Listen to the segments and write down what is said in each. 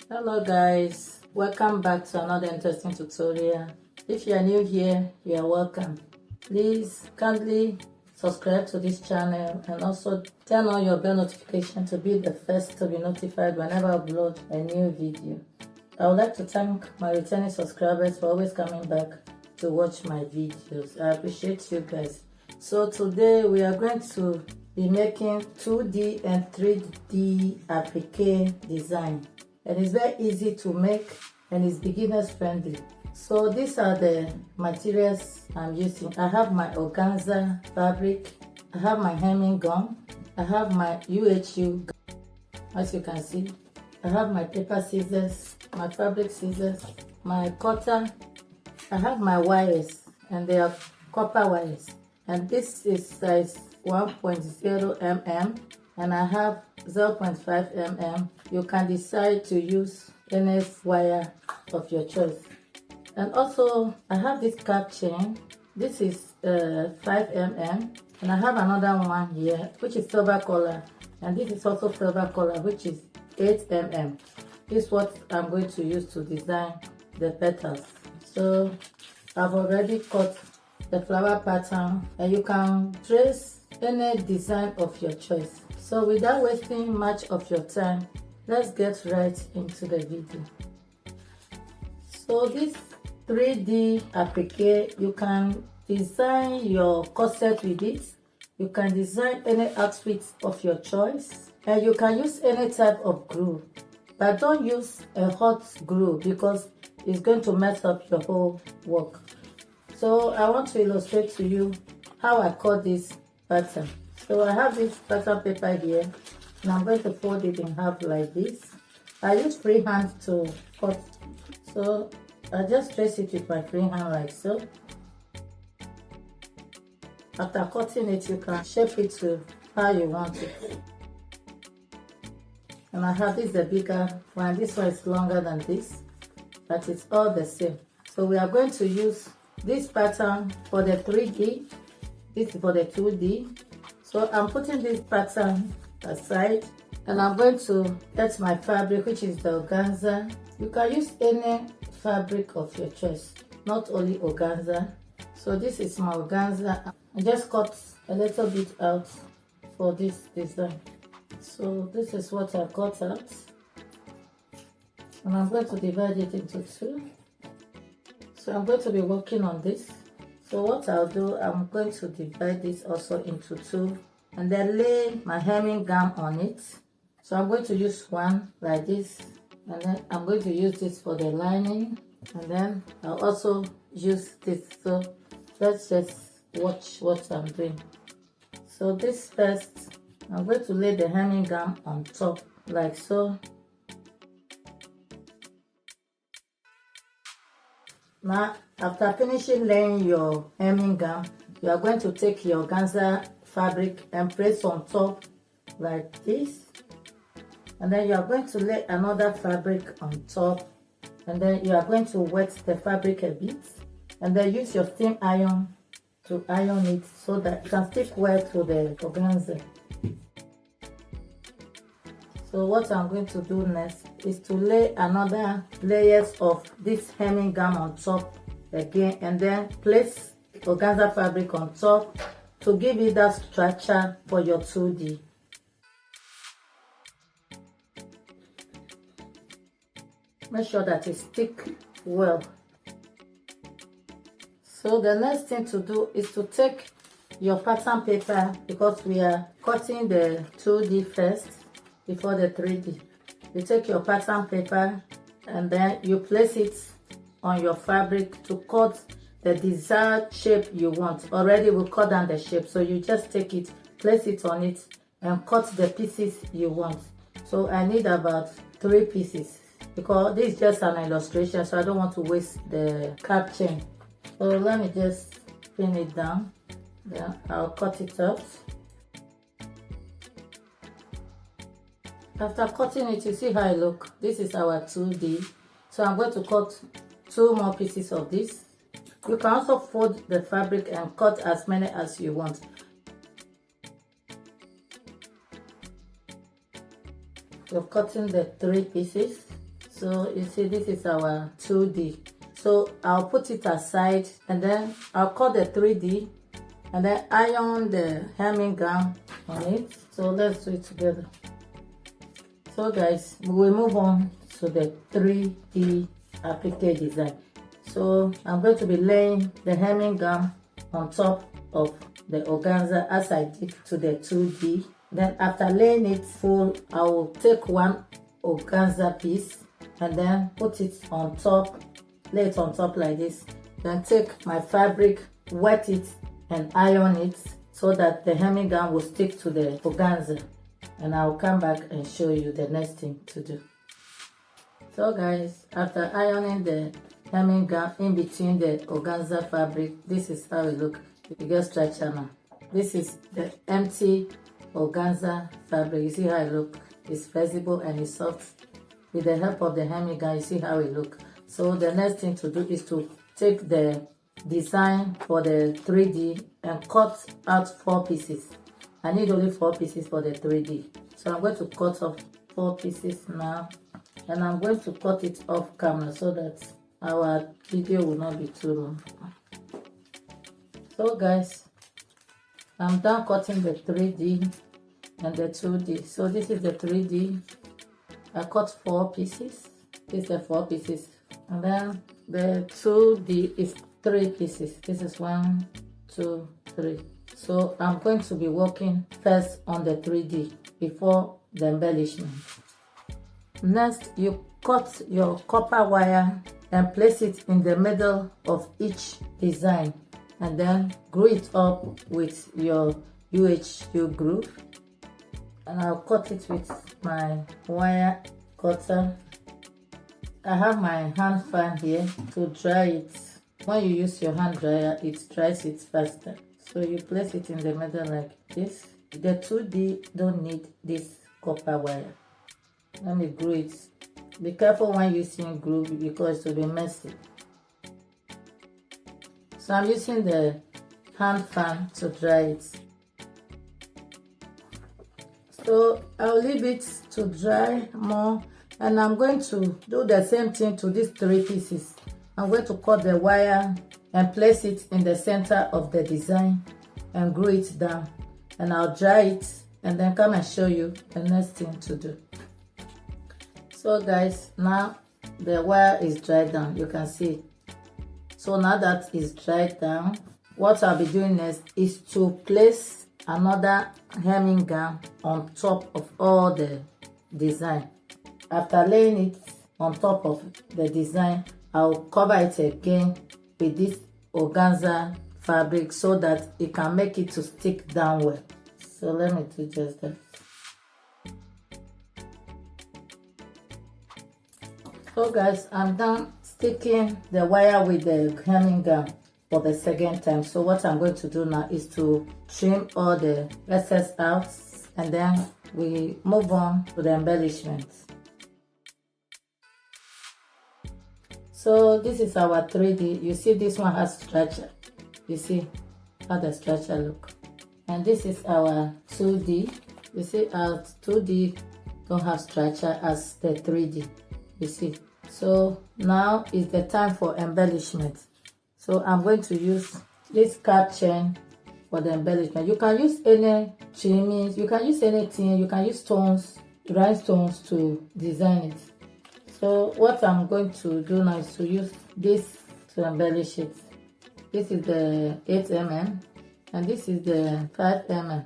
Hello guys, welcome back to another interesting tutorial. If you are new here, you are welcome. Please kindly subscribe to this channel and also turn on your bell notification to be the first to be notified whenever I upload a new video. I would like to thank my returning subscribers for always coming back to watch my videos. I appreciate you guys. So today we are going to be making 2D and 3D applique design. And it's very easy to make and it's beginners friendly. So these are the materials I'm using. I have my organza fabric, I have my hemming gum, I have my UHU gum, as you can see. I have my paper scissors, my fabric scissors, my cutter, I have my wires and they are copper wires. And this is size 1.0 mm and I have 0.5 mm. You can decide to use any wire of your choice. And also I have this cap chain. This is 5 mm and I have another one here which is silver color, and this is also silver color which is 8 mm. This is what I'm going to use to design the petals. So I've already cut the flower pattern and you can trace any design of your choice. So without wasting much of your time, let's get right into the video. So this 3D applique, you can design your corset with it, you can design any outfit of your choice, and you can use any type of glue, but don't use a hot glue because it's going to mess up your whole work. So I want to illustrate to you how I cut this pattern. So I have this pattern paper here and I'm going to fold it in half like this. I use free hand to cut, so I just trace it with my free hand like so. After cutting it, you can shape it to how you want it. And I have this, the bigger one. This one is longer than this, but it's all the same. So we are going to use this pattern for the 3D, this is for the 2D. So I'm putting this pattern aside and I'm going to get my fabric, which is the organza. You can use any fabric of your choice, not only organza. So this is my organza. I just cut a little bit out for this design. So this is what I cut out. And I'm going to divide it into two. So I'm going to be working on this. So what I'll do, I'm going to divide this also into two and then lay my hemming gum on it. So I'm going to use one like this, and then I'm going to use this for the lining, and then I'll also use this. So let's just watch what I'm doing. So this first, I'm going to lay the hemming gum on top like so. Now, after finishing laying your hemming gum, you are going to take your organza fabric and place on top like this. And then you are going to lay another fabric on top. And then you are going to wet the fabric a bit. And then use your steam iron to iron it so that it can stick well to the organza. So what I'm going to do next is to lay another layers of this hemming gum on top again, and then place organza fabric on top to give it that structure for your 2D. Make sure that it sticks well. So the next thing to do is to take your pattern paper, because we are cutting the 2D first before the 3D. You take your pattern paper and then you place it on your fabric to cut the desired shape you want. Already we cut down the shape, so you just take it, place it on it and cut the pieces you want. So I need about 3 pieces because this is just an illustration, so I don't want to waste the cap chain. So let me just pin it down, then I'll cut it out. After cutting it, you see how it looks. This is our 2D. So I'm going to cut 2 more pieces of this. You can also fold the fabric and cut as many as you want. You're cutting the 3 pieces. So you see, this is our 2D. So I'll put it aside and then I'll cut the 3D and then iron the hemming gown on it. So let's do it together. So guys, we will move on to the 3D applique design. So I'm going to be laying the hemming gown on top of the organza as I did to the 2D. Then after laying it full, I will take one organza piece and then put it on top, lay it on top like this. Then take my fabric, wet it and iron it so that the hemming gown will stick to the organza. And I'll come back and show you the next thing to do. So guys, after ironing the hemming gown in between the organza fabric, this is how it looks. You get stretcher now. This is the empty organza fabric. You see how it looks? It's flexible and it's soft. With the help of the hemming gown, you see how it looks. So the next thing to do is to take the design for the 3D and cut out 4 pieces. I need only 4 pieces for the 3D. So I'm going to cut off 4 pieces now. And I'm going to cut it off camera so that our video will not be too long. So guys, I'm done cutting the 3D and the 2D. So this is the 3D. I cut 4 pieces. These are 4 pieces. And then the 2D is 3 pieces. This is 1, 2, 3. So I'm going to be working first on the 3D before the embellishment. Next, you cut your copper wire and place it in the middle of each design and then glue it up with your UHU glue. And I'll cut it with my wire cutter. I have my hand fan here to dry it. When you use your hand dryer, it dries it faster. So you place it in the middle like this. The 2D don't need this copper wire. Let me glue it. Be careful when using glue because it will be messy. So I'm using the hand fan to dry it. So I'll leave it to dry more and I'm going to do the same thing to these 3 pieces. I'm going to cut the wire and place it in the center of the design and glue it down. And I'll dry it and then come and show you the next thing to do. So guys, now the wire is dried down. You can see. So now that it's dried down, what I'll be doing next is to place another hemming gown on top of all the design. After laying it on top of the design, I'll cover it again with this organza fabric so that it can make it to stick down well. So let me do just that. So guys, I'm done sticking the wire with the hemming gown for the second time. So what I'm going to do now is to trim all the excess out and then we move on to the embellishment. So this is our 3D. You see this one has stretcher. You see how the stretcher look. And this is our 2D. You see our 2D don't have stretcher as the 3D. You see. So now is the time for embellishment. So I'm going to use this cap chain for the embellishment. You can use any trimmings. You can use anything. You can use stones, rhinestones to design it. So what I'm going to do now is to use this to embellish it. This is the 8 mm and this is the 5 mm.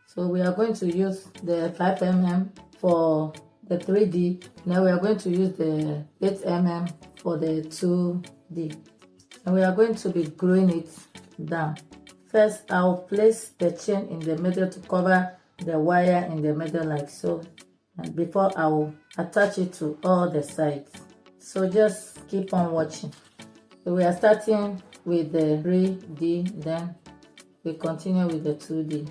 So we are going to use the 5 mm for the 3D. Now we are going to use the 8 mm for the 2D. And we are going to be gluing it down. First, I'll place the chain in the middle to cover the wire in the middle like so. And before I will attach it to all the sides. So just keep on watching. So we are starting with the 3D, then we continue with the 2D.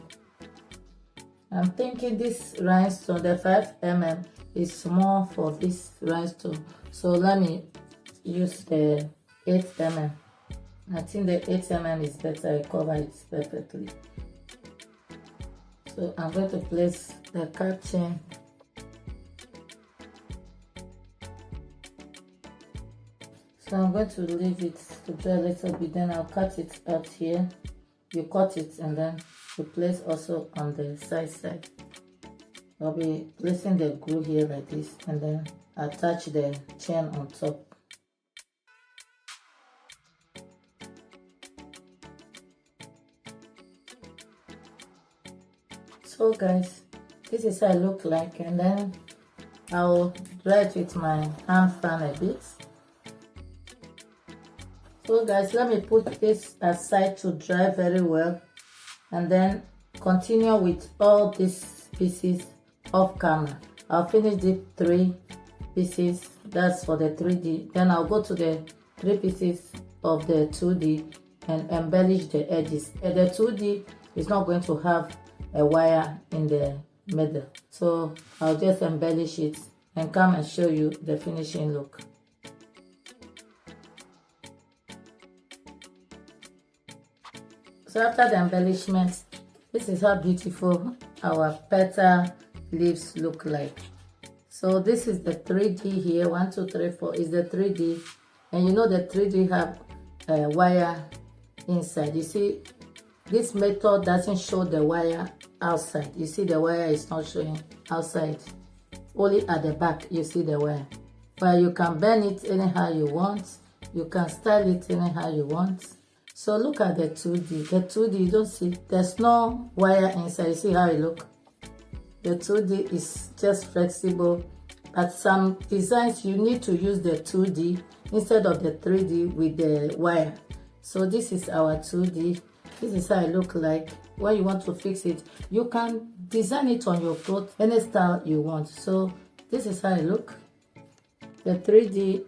I'm thinking this rhinestone, the 5 mm, is small for this rhinestone. So let me use the 8 mm. I think the 8 mm is better, I cover it perfectly. So I'm going to place the cap chain So I'm going to leave it to dry a little bit, then I'll cut it out here. You cut it and then you place also on the side. I'll be placing the glue here like this and then attach the chain on top. So guys, this is how it look like, and then I'll dry it with my hand fan a bit. So guys, let me put this aside to dry very well and then continue with all these pieces off camera. I'll finish the 3 pieces, that's for the 3D. Then I'll go to the 3 pieces of the 2D and embellish the edges. The 2D is not going to have a wire in the middle, so I'll just embellish it and come and show you the finishing look. So after the embellishment, this is how beautiful our petal leaves look like. So this is the 3D here. 1 2 3 4 is the 3D, and you know the 3D have a wire inside. You see, this method doesn't show the wire outside. You see the wire is not showing outside, only at the back you see the wire. But you can bend it anyhow you want, you can style it anyhow you want. So look at the 2D. The 2D, you don't see, there's no wire inside. You see how it look? The 2D is just flexible. But some designs you need to use the 2D instead of the 3D with the wire. So this is our 2D. This is how it look like. When you want to fix it, you can design it on your clothes any style you want. So this is how it look. The 3D,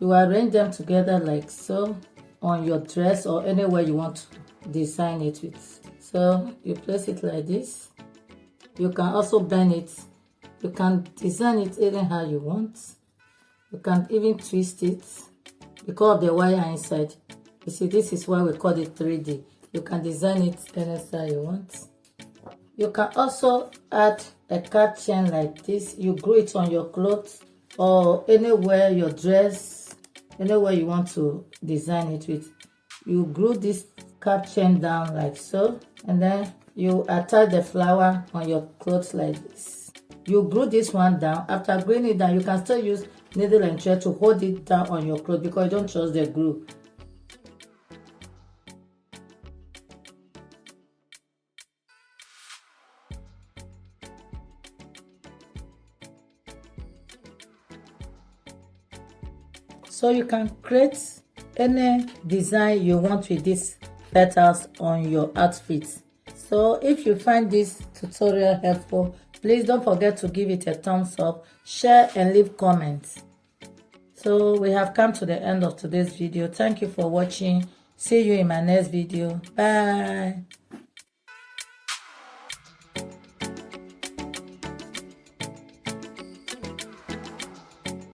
you arrange them together like so on your dress or anywhere you want to design it with. So you place it like this. You can also bend it. You can design it anyhow you want. You can even twist it because of the wire inside. You see, this is why we call it 3D. You can design it any style you want. You can also add a card chain like this. You glue it on your clothes or anywhere, your dress, anywhere you want to design it with. You glue this card chain down like so, and then you attach the flower on your clothes like this. You glue this one down. After gluing it down, you can still use needle and thread to hold it down on your clothes because you don't trust the glue. So you can create any design you want with these petals on your outfit. So if you find this tutorial helpful, please don't forget to give it a thumbs up, share and leave comments. So we have come to the end of today's video. Thank you for watching. See you in my next video. Bye.